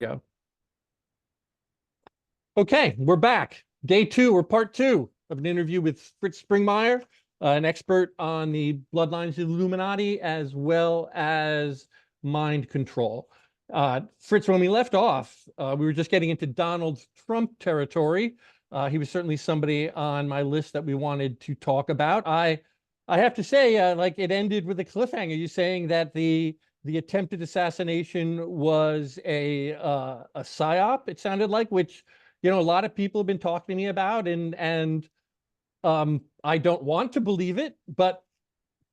Go. Okay, we're back. Day two, or part two of an interview with Fritz Springmeier, an expert on the Bloodlines Illuminati as well as mind control. Fritz, when we left off, we were just getting into Donald Trump territory. He was certainly somebody on my list that we wanted to talk about. I have to say, like it ended with a cliffhanger. You saying that the attempted assassination was a psyop, it sounded like, which a lot of people have been talking to me about, and I don't want to believe it, but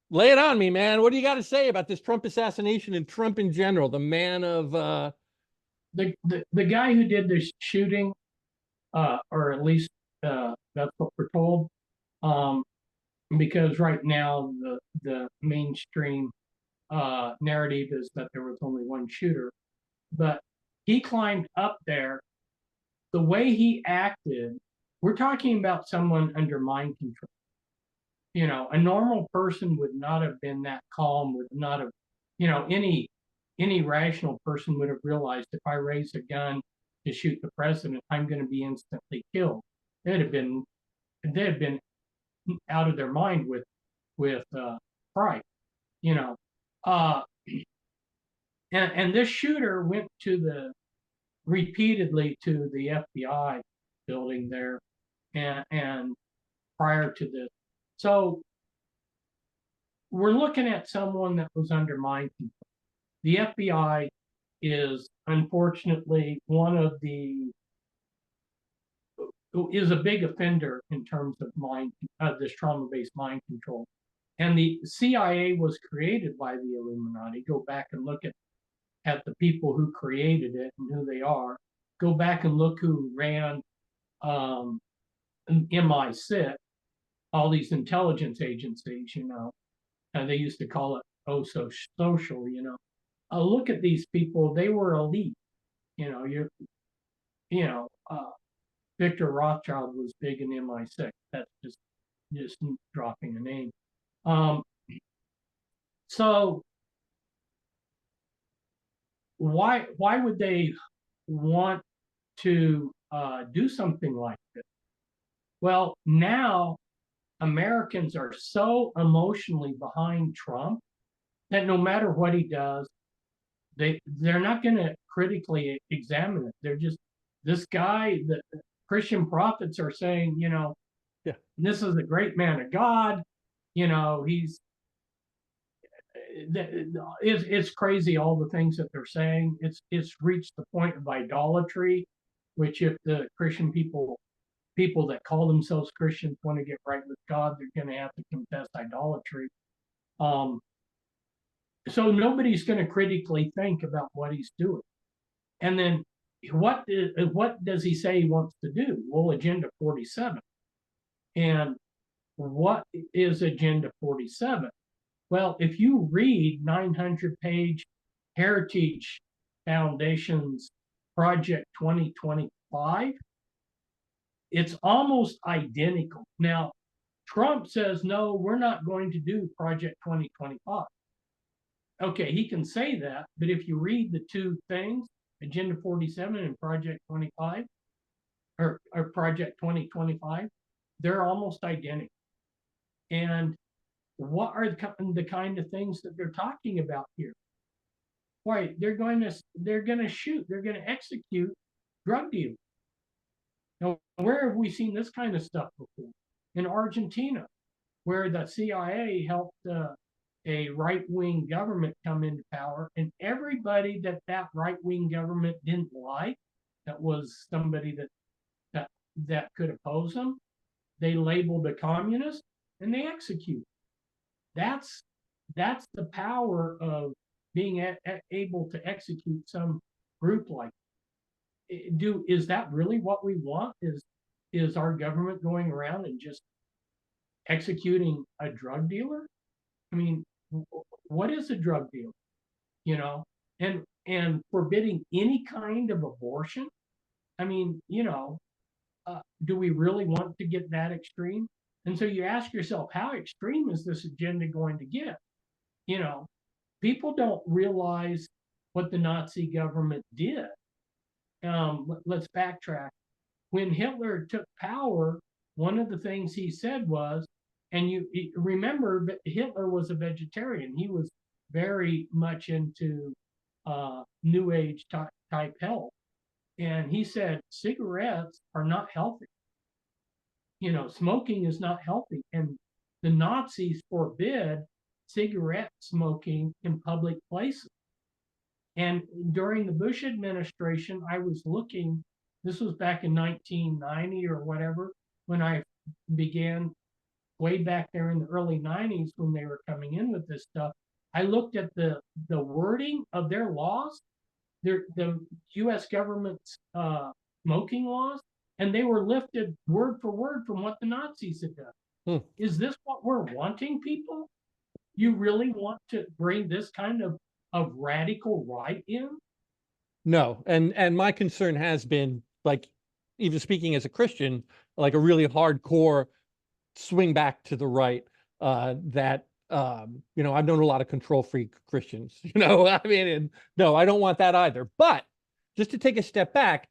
lay it on me, man. What do you got to say about this Trump assassination and Trump in general, the man of the guy who did this shooting, or at least that's what we're told, because right now the mainstream narrative is that there was only one shooter, but he climbed up there. The way he acted, we're talking about someone under mind control. A normal person would not have been that calm, would not have, any rational person would have realized if I raise a gun to shoot the president, I'm going to be instantly killed. They'd have been out of their mind with fright, you know. Uh, and this shooter went repeatedly to the FBI building there, and prior to this. So we're looking at someone that was under mind control. The FBI is unfortunately is a big offender in terms of this trauma-based mind control. And the CIA was created by the Illuminati. Go back and look at the people who created it and who they are. Go back and look who ran MI6, all these intelligence agencies, and they used to call it social, look at these people. They were elite. Victor Rothschild was big in MI6. That's just dropping a name. So why would they want to do something like this? Well, now Americans are so emotionally behind Trump that no matter what he does, they're not going to critically examine it. They're just, this guy, the Christian prophets are saying, yeah, this is a great man of God. It's crazy, all the things that they're saying. It's reached the point of idolatry, which if the Christian people that call themselves Christians want to get right with God, they're going to have to confess idolatry. So nobody's going to critically think about what he's doing. And then what does he say he wants to do? Well, Agenda 47. And what is Agenda 47? Well, if you read 900-page Heritage Foundation's Project 2025, it's almost identical. Now, Trump says, no, we're not going to do Project 2025. Okay, he can say that, but if you read the two things, Agenda 47 and Project 25, or Project 2025, they're almost identical. And what are the kind of things that they're talking about here? Why, they're going to shoot, they're going to execute drug dealers. Now, where have we seen this kind of stuff before? In Argentina, where the CIA helped a right-wing government come into power, and everybody that right-wing government didn't like, that was somebody that could oppose them, they labeled a communist and they executed. That's the power of being able to execute some group like. Is that really what we want? Is our government going around and just executing a drug dealer? I mean, what is a drug dealer? And forbidding any kind of abortion? I mean, do we really want to get that extreme? And so you ask yourself, how extreme is this agenda going to get? People don't realize what the Nazi government did. let's backtrack. When Hitler took power, one of the things he said was, and you remember that Hitler was a vegetarian. He was very much into New Age type health. And he said, cigarettes are not healthy. You know, smoking is not healthy. And the Nazis forbid cigarette smoking in public places. And during the Bush administration, I was looking, this was back in 1990 or whatever, when I began way back there in the early 90s when they were coming in with this stuff. I looked at the wording of their laws, the US government's smoking laws, and they were lifted word for word from what the Nazis had done. Is this what we're wanting, people? You really want to bring this kind of radical right in? No, and my concern has been, like, even speaking as a Christian, like a really hardcore swing back to the right, that you know, I've known a lot of control freak Christians, you know, I mean, and no, I don't want that either. But just to take a step back,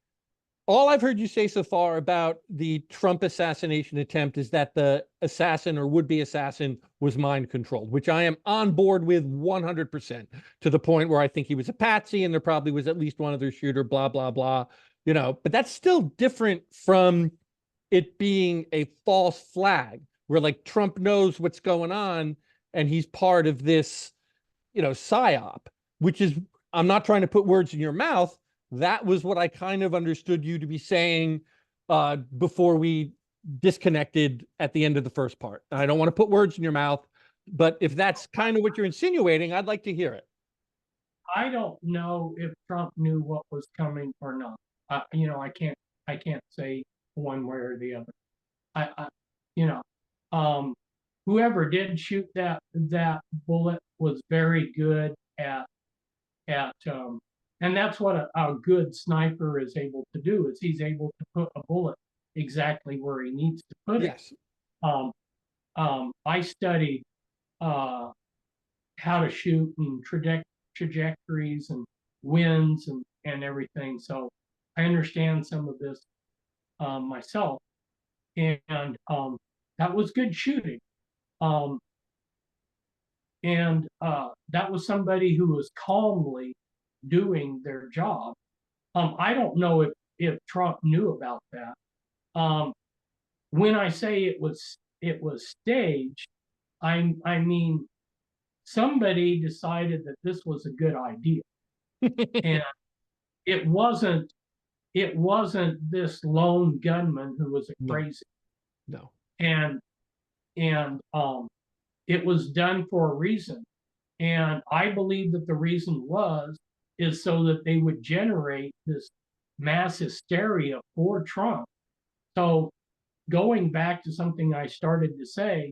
all I've heard you say so far about the Trump assassination attempt is that the assassin or would-be assassin was mind controlled, which I am on board with 100%, to the point where I think he was a patsy and there probably was at least one other shooter, blah, blah, blah, you know, but that's still different from it being a false flag where, like, Trump knows what's going on and he's part of this, you know, psyop, which is, I'm not trying to put words in your mouth. That was what I kind of understood you to be saying before we disconnected at the end of the first part. I don't want to put words in your mouth, but if that's kind of what you're insinuating, I'd like to hear it. I don't know if Trump knew what was coming or not. You know, I can't say one way or the other. You know, whoever did shoot that bullet was very good at and that's what a good sniper is able to do, is he's able to put a bullet exactly where he needs to put it. Yes. I studied how to shoot and trajectories and winds and everything, so I understand some of this myself, and that was good shooting. And that was somebody who was calmly doing their job. I don't know if Trump knew about that. When I say it was staged, I mean somebody decided that this was a good idea, and it wasn't this lone gunman who was a crazy. No. And it was done for a reason, and I believe that the reason is so that they would generate this mass hysteria for Trump. So going back to something I started to say,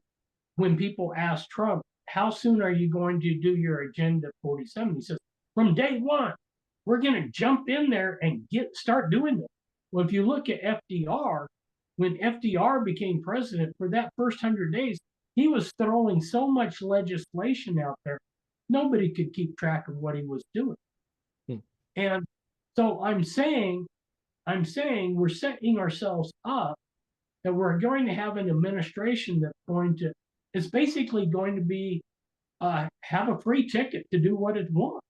when people ask Trump, how soon are you going to do your Agenda 47? He says, from day one, we're going to jump in there and start doing it. Well, if you look at FDR, when FDR became president, for that first 100 days, he was throwing so much legislation out there, nobody could keep track of what he was doing. And so I'm saying we're setting ourselves up that we're going to have an administration it's basically going to be have a free ticket to do what it wants.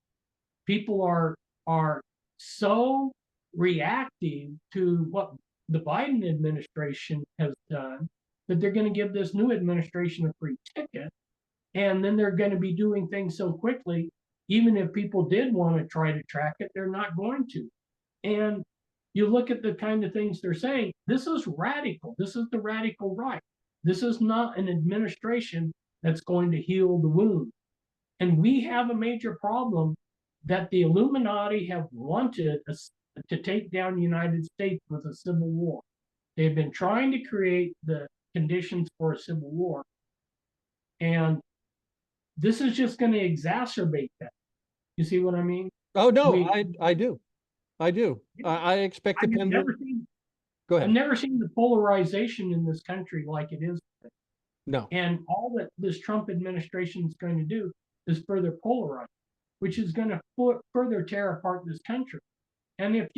People are so reactive to what the Biden administration has done that they're going to give this new administration a free ticket, and then they're going to be doing things so quickly, even if people did want to try to track it, they're not going to. And you look at the kind of things they're saying, this is radical. This is the radical right. This is not an administration that's going to heal the wound. And we have a major problem that the Illuminati have wanted to take down the United States with a civil war. They've been trying to create the conditions for a civil war. And this is just going to exacerbate that. You see what I mean? Oh, no, I do. I do. I expect the pendulum. Go ahead. I've never seen the polarization in this country like it is today. No. And all that this Trump administration is going to do is further polarize, which is going to further tear apart this country. And if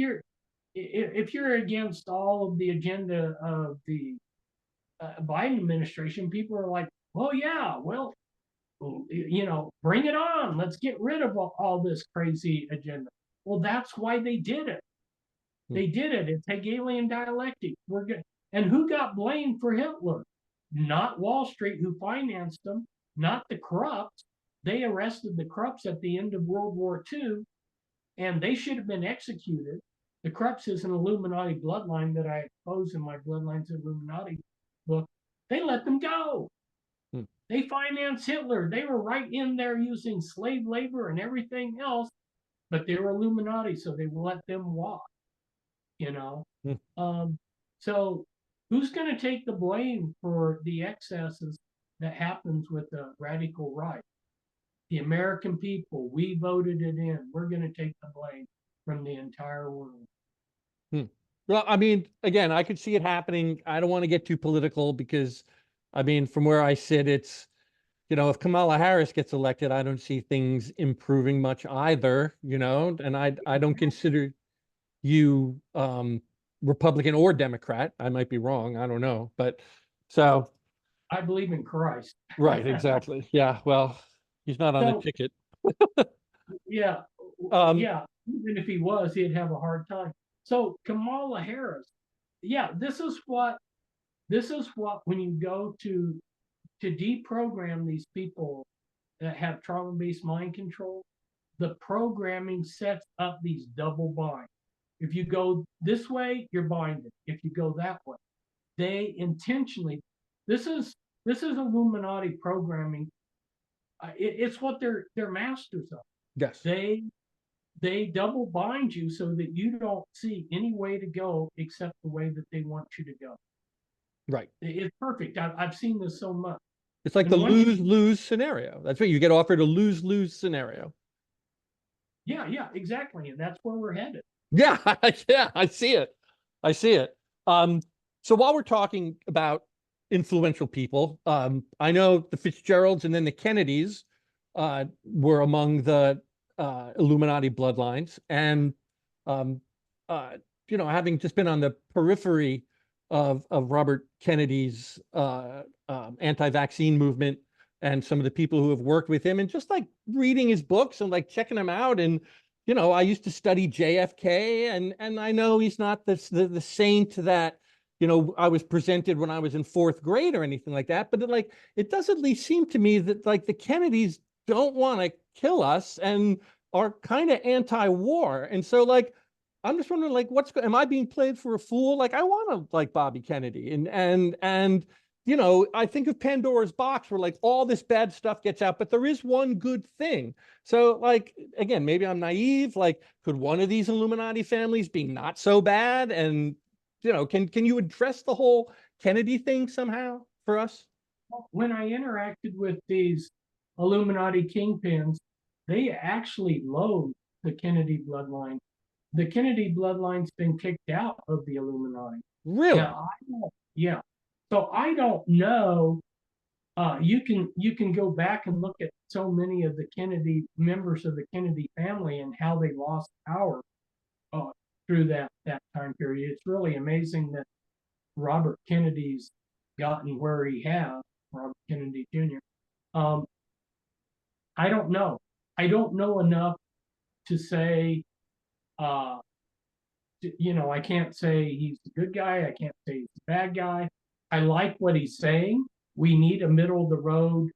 if you're against all of the agenda of the Biden administration, people are like, well, yeah, well, bring it on. Let's get rid of all this crazy agenda. Well, that's why they did it. They did it. It's Hegelian dialectic. We're good. And who got blamed for Hitler? Not Wall Street, who financed them, not the Krupps. They arrested the Krupps at the end of World War II, and they should have been executed. The Krupps is an Illuminati bloodline that I expose in my Bloodlines Illuminati book. They let them go. They financed Hitler. They were right in there using slave labor and everything else, but they were Illuminati, so they let them walk. You know, so who's going to take the blame for the excesses that happens with the radical right? The American people. We voted it in. We're going to take the blame from the entire world. Well, I mean, again, I could see it happening. I don't want to get too political because, I mean, from where I sit, it's, if Kamala Harris gets elected, I don't see things improving much either, and I don't consider you Republican or Democrat. I might be wrong. I don't know. But so I believe in Christ. Right, exactly. Yeah, well, he's not on the ticket. Yeah. Yeah. Even if he was, he'd have a hard time. So Kamala Harris, yeah, this is what when you go to deprogram these people that have trauma-based mind control, the programming sets up these double binds. If you go this way, you're binded. If you go that way, they intentionally. This is Illuminati programming. It's what they're masters of. Yes. They double bind you so that you don't see any way to go except the way that they want you to go. Right. It's perfect. I've seen this so much. It's like the lose-lose scenario. That's right. You get offered a lose-lose scenario. Yeah, exactly. And that's where we're headed. Yeah, yeah, I see it. I see it. So while we're talking about influential people, I know the Fitzgeralds and then the Kennedys were among the Illuminati bloodlines. And, having just been on the periphery of Robert Kennedy's anti-vaccine movement and some of the people who have worked with him, and just like reading his books and like checking them out. And, I used to study JFK, and I know he's not the saint that, I was presented when I was in fourth grade or anything like that. But it does at least seem to me that like the Kennedys don't want to kill us and are kind of anti-war. And so like, I'm just wondering, like, am I being played for a fool? Like, I want to like Bobby Kennedy, and I think of Pandora's box where like all this bad stuff gets out, but there is one good thing. So like, again, maybe I'm naive. Like, could one of these Illuminati families be not so bad? And can you address the whole Kennedy thing somehow for us? When I interacted with these Illuminati kingpins, they actually loathe the Kennedy bloodline. The Kennedy bloodline's been kicked out of the Illuminati. Really? Now, yeah. So I don't know. You can go back and look at so many of the Kennedy members of the Kennedy family and how they lost power through that time period. It's really amazing that Robert Kennedy's gotten where he has, Robert Kennedy Jr. I don't know. I don't know enough to say, I can't say he's a good guy. I can't say he's a bad guy. I like what he's saying. We need a middle of the road.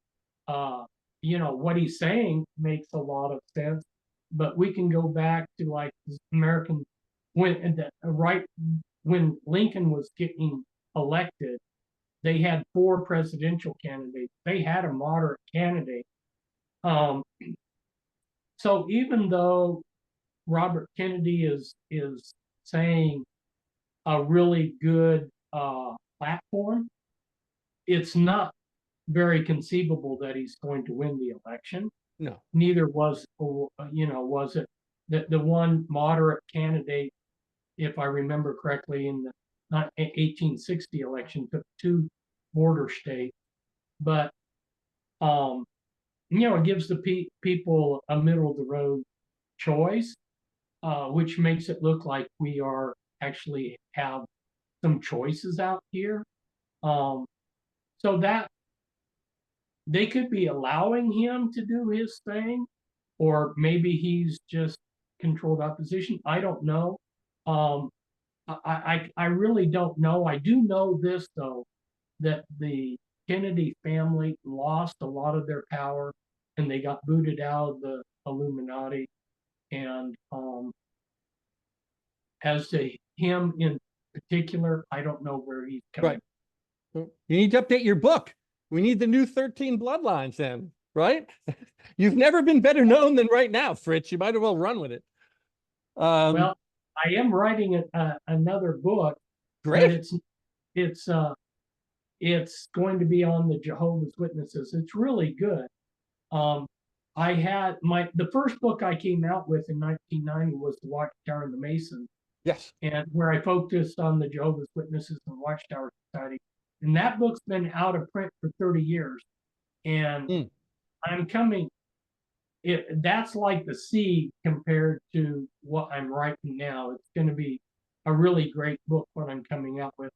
What he's saying makes a lot of sense, but we can go back to like American when Lincoln was getting elected, they had 4 presidential candidates. They had a moderate candidate. So even though Robert Kennedy is saying a really good platform, it's not very conceivable that he's going to win the election. No. Neither was it the one moderate candidate, if I remember correctly, in the 1860 election, took 2 border states, but it gives the people a middle of the road choice, which makes it look like we are actually have some choices out here. So that they could be allowing him to do his thing, or maybe he's just controlled opposition. I don't know. Um, I really don't know. I do know this though, that the Kennedy family lost a lot of their power and they got booted out of the Illuminati. And as to him in particular, I don't know where he's coming. Right. You need to update your book. We need the new 13 Bloodlines then, right? You've never been better known than right now, Fritz. You might as well run with it. Well, I am writing another book, great. but it's going to be on the Jehovah's Witnesses. It's really good. I had the first book I came out with in 1990 was The Watchtower and the Masons. Yes. And where I focused on the Jehovah's Witnesses and Watchtower Society. And that book's been out of print for 30 years. And I'm coming, that's like the seed compared to what I'm writing now. It's going to be a really great book what I'm coming out with.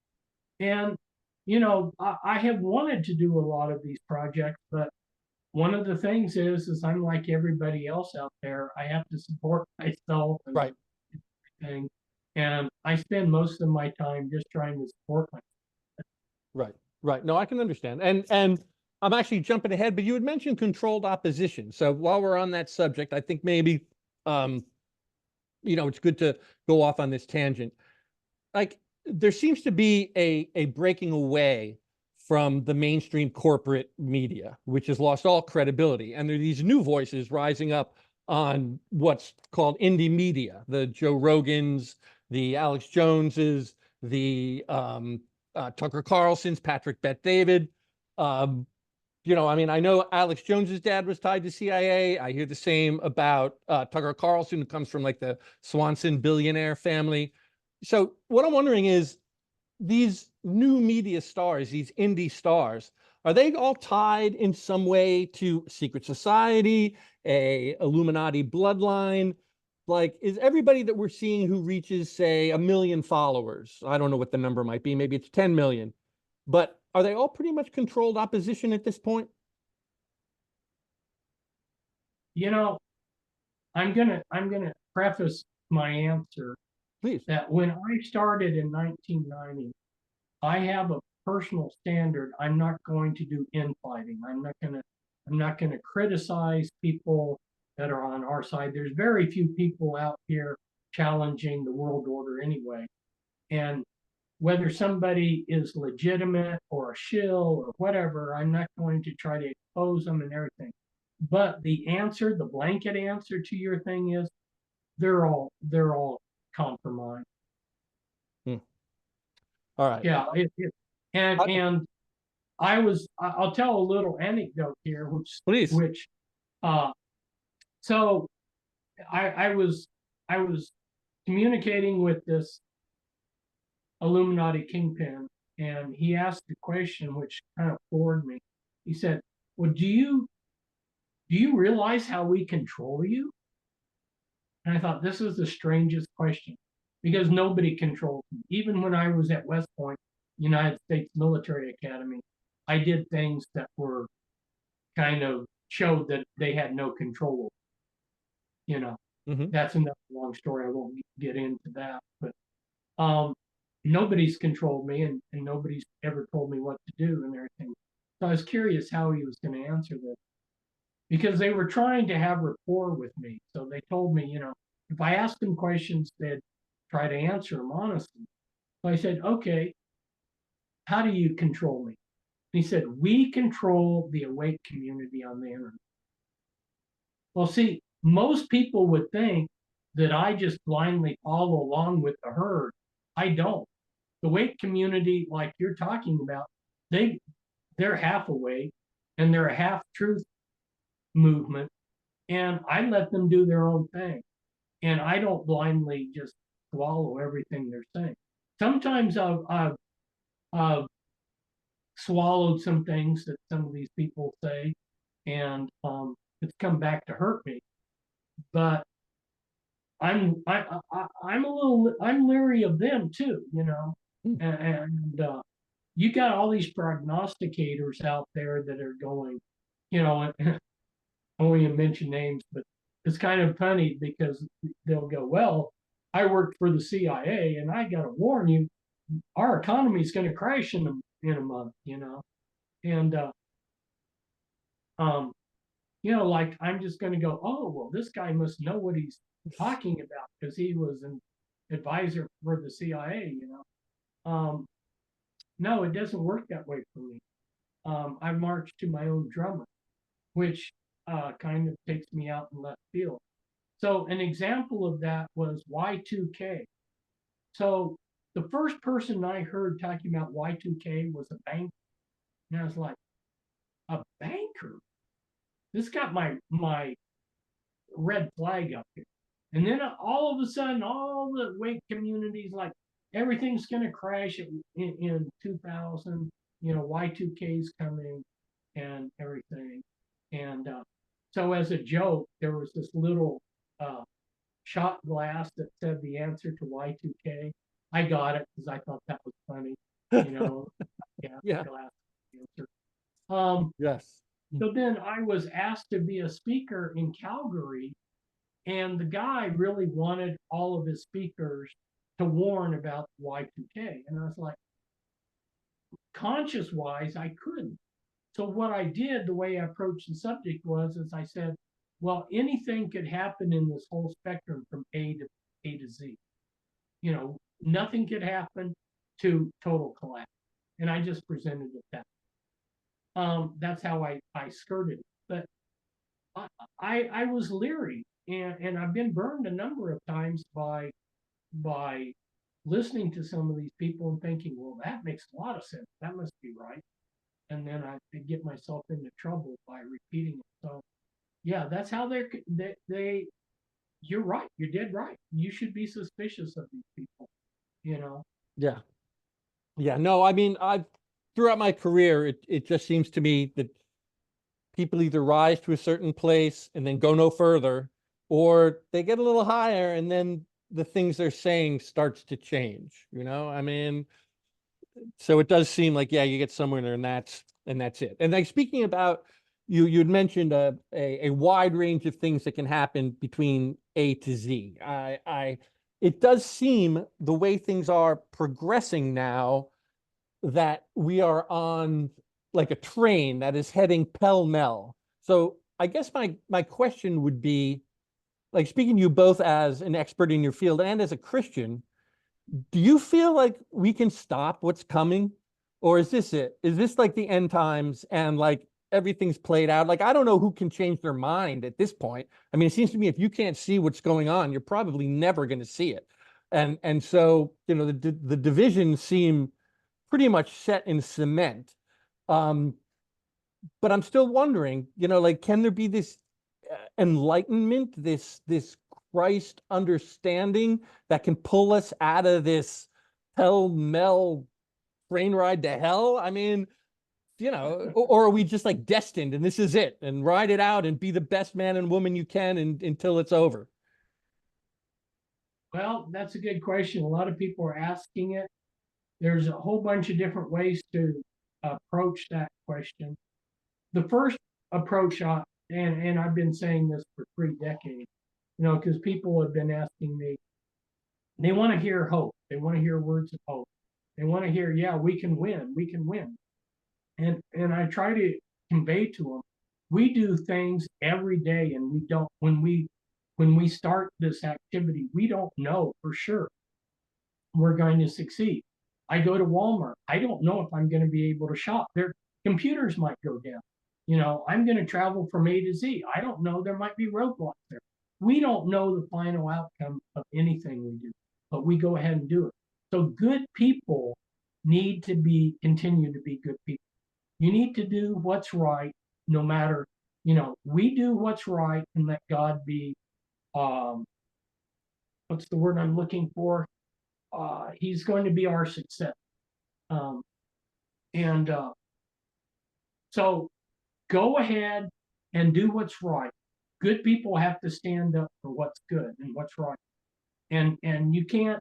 And, you know, I have wanted to do a lot of these projects, but one of the things is I'm like everybody else out there. I have to support myself and right. everything. And I spend most of my time just trying to support myself. Right, right. No, I can understand. And I'm actually jumping ahead, but you had mentioned controlled opposition. So while we're on that subject, I think maybe, it's good to go off on this tangent. Like, there seems to be a breaking away from the mainstream corporate media, which has lost all credibility. And there are these new voices rising up on what's called indie media, the Joe Rogans, the Alex Joneses, the Tucker Carlson's, Patrick Bet-David. I know Alex Jones's dad was tied to CIA. I hear the same about Tucker Carlson, who comes from like the Swanson billionaire family. So what I'm wondering is, these new media stars, these indie stars, are they all tied in some way to secret society, a Illuminati bloodline? Like, is everybody that we're seeing who reaches, say, 1 million followers, I don't know what the number might be, maybe it's 10 million, but are they all pretty much controlled opposition at this point? You know, I'm gonna preface my answer Please. that when I started in 1990, I have a personal standard. I'm not going to do infighting. I'm not gonna criticize people that are on our side. There's very few people out here challenging the world order anyway. And whether somebody is legitimate or a shill or whatever, I'm not going to try to expose them and everything. But the blanket answer to your thing is they're all compromised. All right. Yeah. And I'll tell a little anecdote here, Please. So I was communicating with this Illuminati kingpin, and he asked a question which kind of floored me. He said, "Well, do you realize how we control you?" And I thought, this is the strangest question, because nobody controls me. Even when I was at West Point, United States Military Academy, I did things that were kind of showed that they had no control over. That's another long story. I won't get into that. But nobody's controlled me, and nobody's ever told me what to do and everything. So I was curious how he was going to answer this, because they were trying to have rapport with me. So they told me, if I asked them questions, they'd try to answer them honestly. So I said, okay, how do you control me? And he said, we control the awake community on the internet. Well, see, most people would think that I just blindly follow along with the herd. I don't. The awake community, like you're talking about, they're half awake, and they're a half truth movement, and I let them do their own thing, and I don't blindly just swallow everything they're saying. Sometimes I've swallowed some things that some of these people say, and it's come back to hurt me. But I'm I'm leery of them too, you know, Mm. and you got all these prognosticators out there that are going, you know, I won't even mention names, but it's kind of funny because they'll go, well, I worked for the CIA and I got to warn you, our economy is going to crash in a month, you know, and um, you know, like I'm just going to go, oh, well, this guy must know what he's talking about because he was an advisor for the CIA, you know. No, it doesn't work that way for me. I march to my own drummer, which kind of takes me out in left field. So an example of that was Y2K. So the first person I heard talking about Y2K was a banker. And I was like, a banker? This got my red flag up here. And then all of a sudden, all the wake communities, like everything's going to crash in 2000, you know, Y2K is coming and everything. And so as a joke, there was this little shot glass that said the answer to Y2K. I got it because I thought that was funny, you know, yeah, Yeah. glass answer. Yes. So then I was asked to be a speaker in Calgary, and the guy really wanted all of his speakers to warn about Y2K. And I was like, conscious wise, I couldn't. So what I did, the way I approached the subject was, as I said, well, anything could happen in this whole spectrum from A to Z. You know, nothing could happen to total collapse. And I just presented it that. That's how I skirted it. But I was leery, and I've been burned a number of times by listening to some of these people and thinking, well, that makes a lot of sense. That must be right. And then I get myself into trouble by repeating it. So yeah, that's how they you're right. You're dead right. You should be suspicious of these people, you know. Yeah. Yeah. No, I mean, I've throughout my career, it just seems to me that people either rise to a certain place and then go no further, or they get a little higher and then the things they're saying starts to change, you know? I mean, so it does seem like, yeah, you get somewhere there and that's it. And like speaking about you'd mentioned a wide range of things that can happen between A to Z. It does seem the way things are progressing now that we are on like a train that is heading pell-mell. So I guess my question would be, like speaking to you both as an expert in your field and as a Christian, do you feel like we can stop what's coming? Or is this it? Is this like the end times and like everything's played out? Like I don't know who can change their mind at this point. I mean, it seems to me if you can't see what's going on, you're probably never going to see it. And so, you know, the divisions seem pretty much set in cement. Um, but I'm still wondering, you know, like, can there be this enlightenment, this Christ understanding that can pull us out of this pell-mell train ride to hell? I mean, you know, or are we just like destined and this is it and ride it out and be the best man and woman you can until it's over? Well, that's a good question. A lot of people are asking it. There's a whole bunch of different ways to approach that question. The first approach, and I've been saying this for 3 decades, you know, because people have been asking me, they want to hear hope. They want to hear words of hope. They want to hear, yeah, we can win. We can win. And I try to convey to them, we do things every day, and we don't. When we start this activity, we don't know for sure we're going to succeed. I go to Walmart. I don't know if I'm going to be able to shop. Their computers might go down. You know, I'm going to travel from A to Z. I don't know. There might be roadblocks there. We don't know the final outcome of anything we do, but we go ahead and do it. So good people need to continue to be good people. You need to do what's right, no matter, you know, we do what's right and let God be, um, what's the word I'm looking for? He's going to be our success. Um, and so go ahead and do what's right. Good people have to stand up for what's good and what's right. And you can't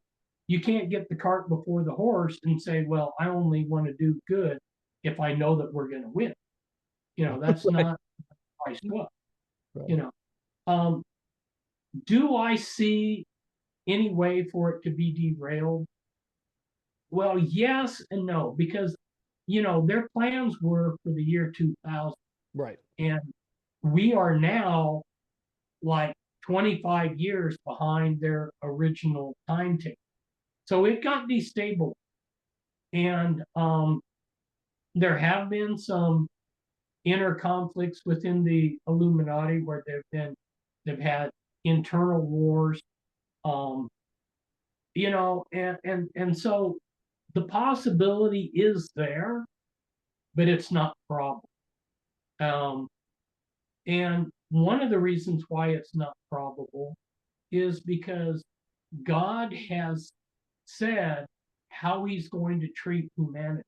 get the cart before the horse and say, well, I only want to do good if I know that we're going to win. That's Right. not Christ was. Right. You know, do I see any way for it to be derailed? Well, yes and no, because their plans were for the year 2000, Right. and we are now like 25 years behind their original timetable. So it got destabilized, and there have been some inner conflicts within the Illuminati where they've had internal wars, um, and so the possibility is there, but it's not probable. And one of the reasons why it's not probable is because God has said how he's going to treat humanity.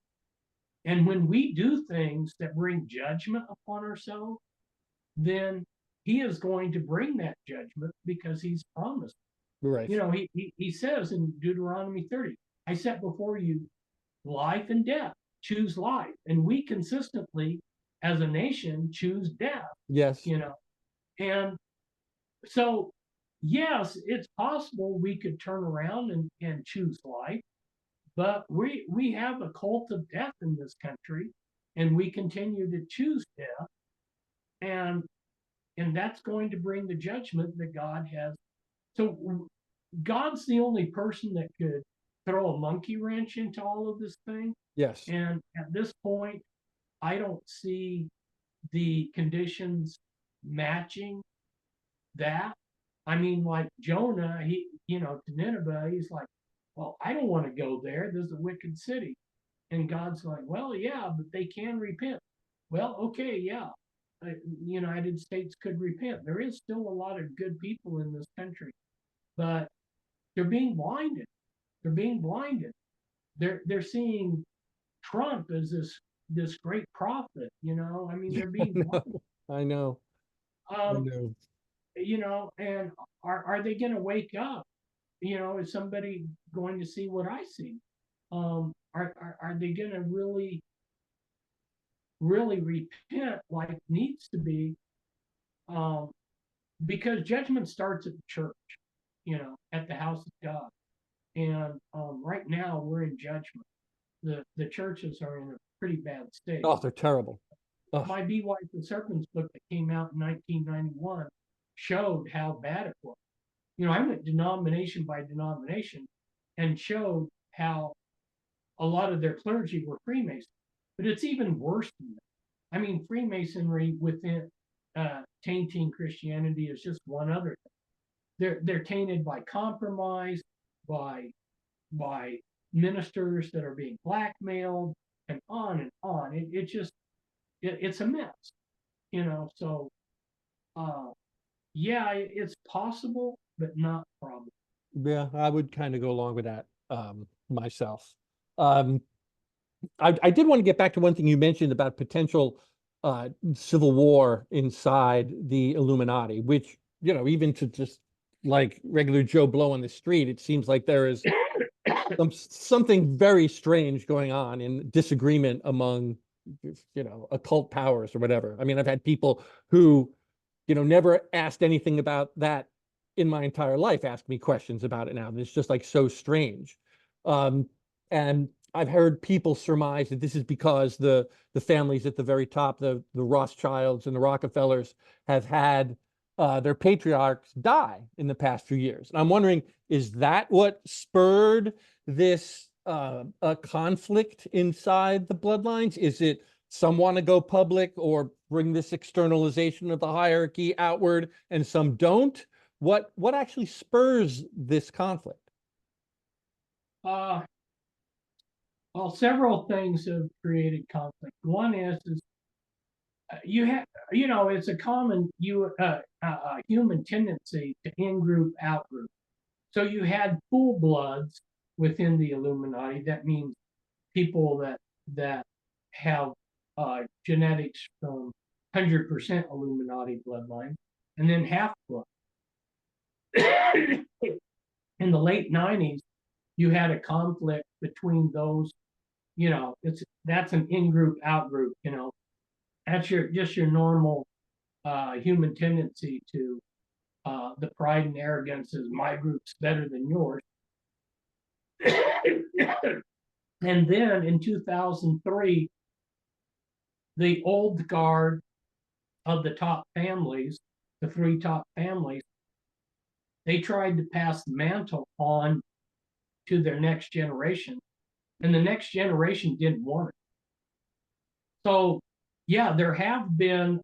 And when we do things that bring judgment upon ourselves, then he is going to bring that judgment because he's promised. Right. He says in Deuteronomy 30, I set before you life and death, choose life. And we consistently, as a nation, choose death. Yes. And so, yes, it's possible we could turn around and choose life, but we have a cult of death in this country, and we continue to choose death, and that's going to bring the judgment that God has. So God's the only person that could throw a monkey wrench into all of this thing. Yes. And at this point, I don't see the conditions matching that. I mean, like Jonah, to Nineveh, he's like, well, I don't want to go there. There's a wicked city. And God's like, well, yeah, but they can repent. Well, okay, yeah. The United States could repent. There is still a lot of good people in this country, but they're being blinded. They're being blinded. They're seeing Trump as this great prophet. I mean, they're being blinded. I know. I Um, know. And are they going to wake up? Is somebody going to see what I see? Are they going to really repent like needs to be? Because judgment starts at the church, at the house of God. And right now we're in judgment. The churches are in a pretty bad state. Oh, they're terrible. My Be White the Serpent's book that came out in 1991 showed how bad it was. I went denomination by denomination and showed how a lot of their clergy were Freemasons. But it's even worse than that. I mean, Freemasonry within tainting Christianity is just one other thing. They're tainted by compromise, by ministers that are being blackmailed, and on and on. It's a mess, So, yeah, it's possible, but not probable. Yeah, I would kind of go along with that myself. I did want to get back to one thing you mentioned about potential civil war inside the Illuminati, which, even to just like regular Joe Blow on the street, it seems like there is something very strange going on in disagreement among, occult powers or whatever. I mean, I've had people who, never asked anything about that in my entire life ask me questions about it now. And it's just like so strange. And I've heard people surmise that this is because the families at the very top, the Rothschilds and the Rockefellers, have had their patriarchs die in the past few years. And I'm wondering, is that what spurred this conflict inside the bloodlines? Is it some want to go public or bring this externalization of the hierarchy outward, and some don't? What actually spurs this conflict? Well, several things have created conflict. One is you have, it's a common human tendency to in-group, out-group. So you had full bloods within the Illuminati. That means people that have genetics from 100% Illuminati bloodline, and then half blood. in the late 90s, you had a conflict between those, that's an in-group, out-group, that's your normal human tendency to the pride and arrogance is my group's better than yours. And then in 2003, the old guard of the top families, the three top families, they tried to pass the mantle on to their next generation, and the next generation didn't want it. So, yeah, there has been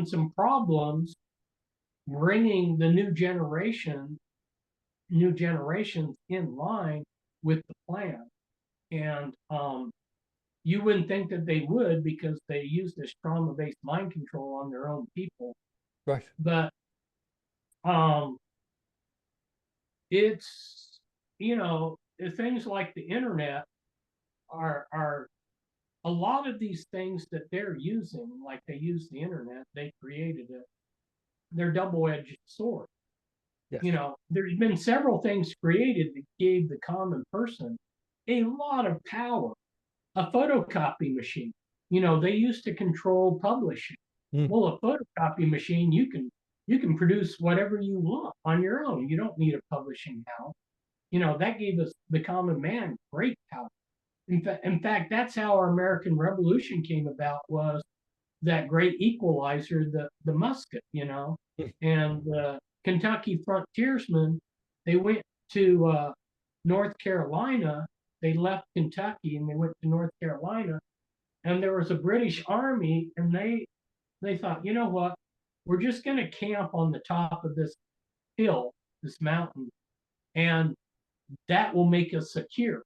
some problems bringing the new generations in line with the plan, and you wouldn't think that they would, because they use this trauma-based mind control on their own people. Right. But it's, things like the internet are a lot of these things that they're using, like they use the internet, they created it. They're double-edged sword. Yes. There's been several things created that gave the common person a lot of power. A photocopy machine, they used to control publishing. Well, a photocopy machine, you can produce whatever you want on your own. You don't need a publishing house. That gave us, the common man, great power. In fact, that's how our American Revolution came about, was that great equalizer, the musket, and the Kentucky frontiersmen, they went to North Carolina. They left Kentucky and they went to North Carolina, and there was a British army, and they thought, you know what, we're just going to camp on the top of this hill, this mountain, and that will make us secure.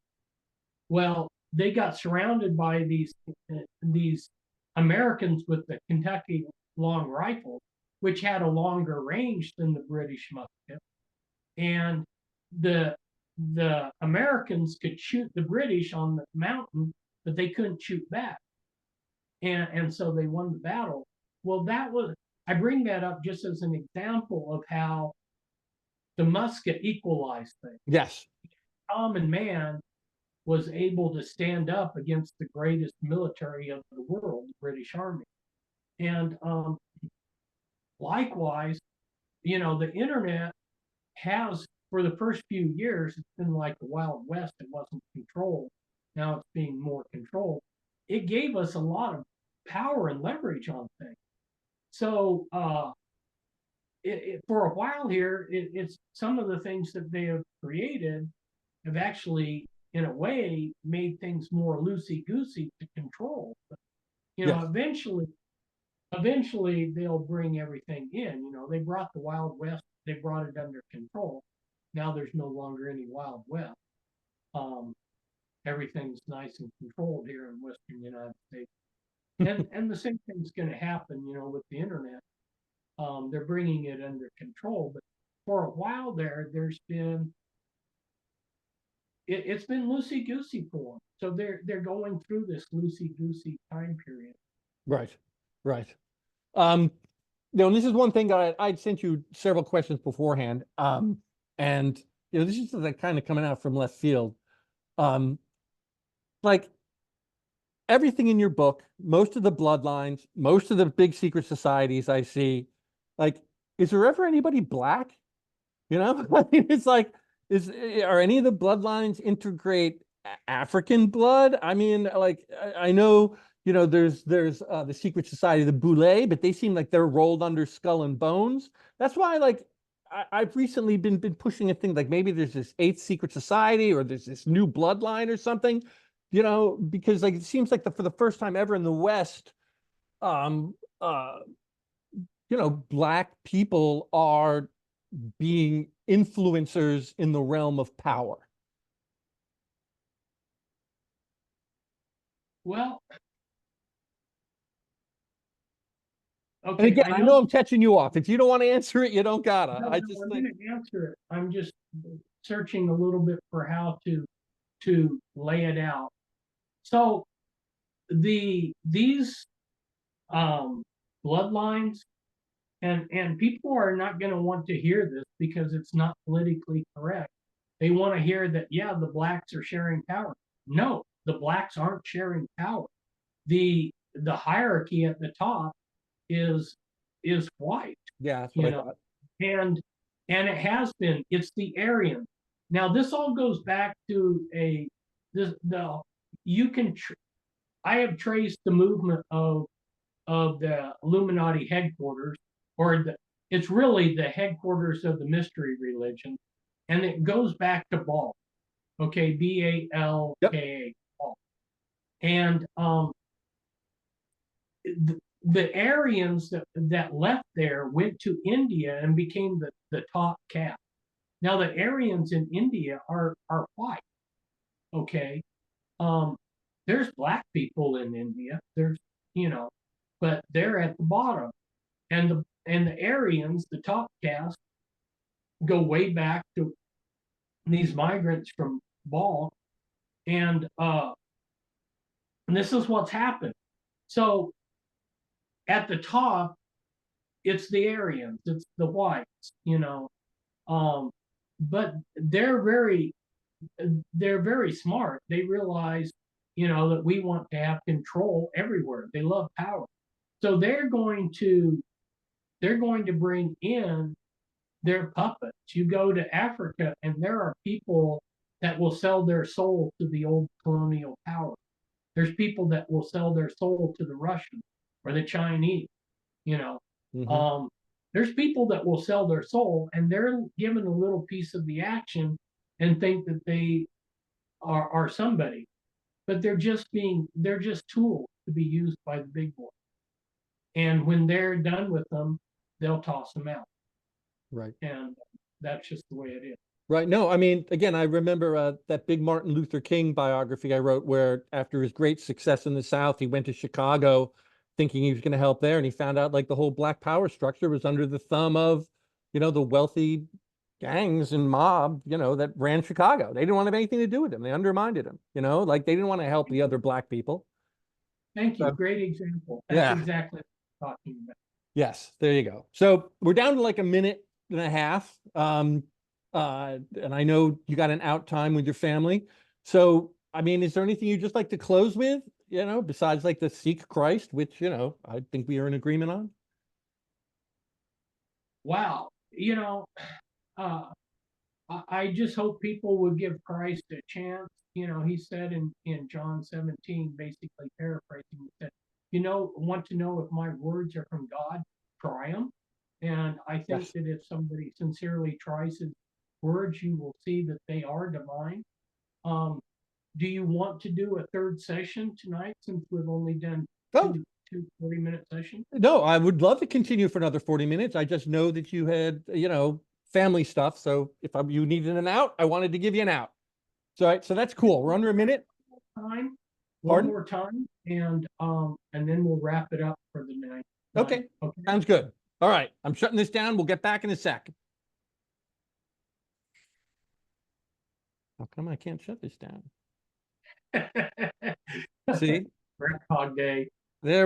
Well, they got surrounded by these Americans with the Kentucky long rifle, which had a longer range than the British musket, and the Americans could shoot the British on the mountain, but they couldn't shoot back. And so they won the battle. Well, I bring that up just as an example of how the musket equalized things. Yes. Common man was able to stand up against the greatest military of the world, the British Army. And likewise, the internet has, for the first few years, it's been like the Wild West. It wasn't controlled. Now it's being more controlled. It gave us a lot of power and leverage on things. So for a while here, it's some of the things that they have created have actually, in a way, made things more loosey-goosey to control. But, Yes. eventually they'll bring everything in. They brought the Wild West, they brought it under control. Now there's no longer any Wild West. Everything's nice and controlled here in Western United States. And the same thing's going to happen, with the internet. They're bringing it under control, but for a while there's been, it's been loosey-goosey for them. So they're going through this loosey-goosey time period. Right. And this is one thing that I'd sent you several questions beforehand. And this is like kind of coming out from left field. Like everything in your book, most of the bloodlines, most of the big secret societies I see, like, is there ever anybody black? I mean, it's like, are any of the bloodlines integrate African blood? I mean, like, I know, there's the secret society, the Boule, but they seem like they're rolled under Skull and Bones. That's why, like, I've recently been pushing a thing like maybe there's this 8th secret society, or there's this new bloodline or something, because like it seems like for the first time ever in the West, black people are being influencers in the realm of power. Well, okay. And again, I know I'm catching you off. If you don't want to answer it, you don't gotta. No, I'm going to answer it. I'm just searching a little bit for how to lay it out. So these bloodlines, And people are not going to want to hear this because it's not politically correct. They want to hear that, yeah, the blacks are sharing power. No, the blacks aren't sharing power. The hierarchy at the top is white, Yeah, that's what you I know, thought. and it has been. It's the Aryan. Now this all goes back to the you can I have traced the movement of the Illuminati headquarters, or it's really the headquarters of the mystery religion, and it goes back to Baal. Okay, Yep. Balka, Baal, and the Aryans that left there went to India and became the top caste. Now the Aryans in India are white. Okay, there's black people in India. There's but they're at the bottom, and the Aryans, the top caste, go way back to these migrants from Baal, and this is what's happened. So at the top, it's the Aryans, it's the whites, but they're very smart. They realize, that we want to have control everywhere. They love power, so they're going to bring in their puppets. You go to Africa, and there are people that will sell their soul to the old colonial power. There's people that will sell their soul to the Russians or the Chinese. You know, Mhm. there's people that will sell their soul, and they're given a little piece of the action and think that they are somebody, but they're just tools to be used by the big boy. And when they're done with them, they'll toss them out, Right. and that's just the way it is. Right. No, I mean, again, I remember that big Martin Luther King biography I wrote where after his great success in the South, he went to Chicago thinking he was going to help there. And he found out like the whole Black power structure was under the thumb of, the wealthy gangs and mob, that ran Chicago. They didn't want to have anything to do with him. They undermined him, like they didn't want to help the other Black people. Thank you. So, Great example. That's yeah. exactly what I'm talking about. Yes, there you go. So we're down to like a minute and a half. And I know you got an out time with your family. So, I mean, is there anything you just like to close with, besides like the seek Christ, which, I think we are in agreement on? Wow. Uh, I just hope people would give Christ a chance. He said in John 17, basically paraphrasing, he said, want to know if my words are from God, try them. And I think Yes. that if somebody sincerely tries his words, you will see that they are divine. Um, do you want to do a third session tonight since we've only done Oh, two 40-minute sessions? no, I would love to continue for another 40 minutes. I just know that you had, family stuff. So if you needed an out, I wanted to give you an out. So that's cool. We're under a minute. Time, one Pardon? more time, and then we'll wrap it up for the night. Okay. Okay. Sounds good. All right. I'm shutting this down. We'll get back in a sec. How come I can't shut this down? See? Groundhog Day. Yeah,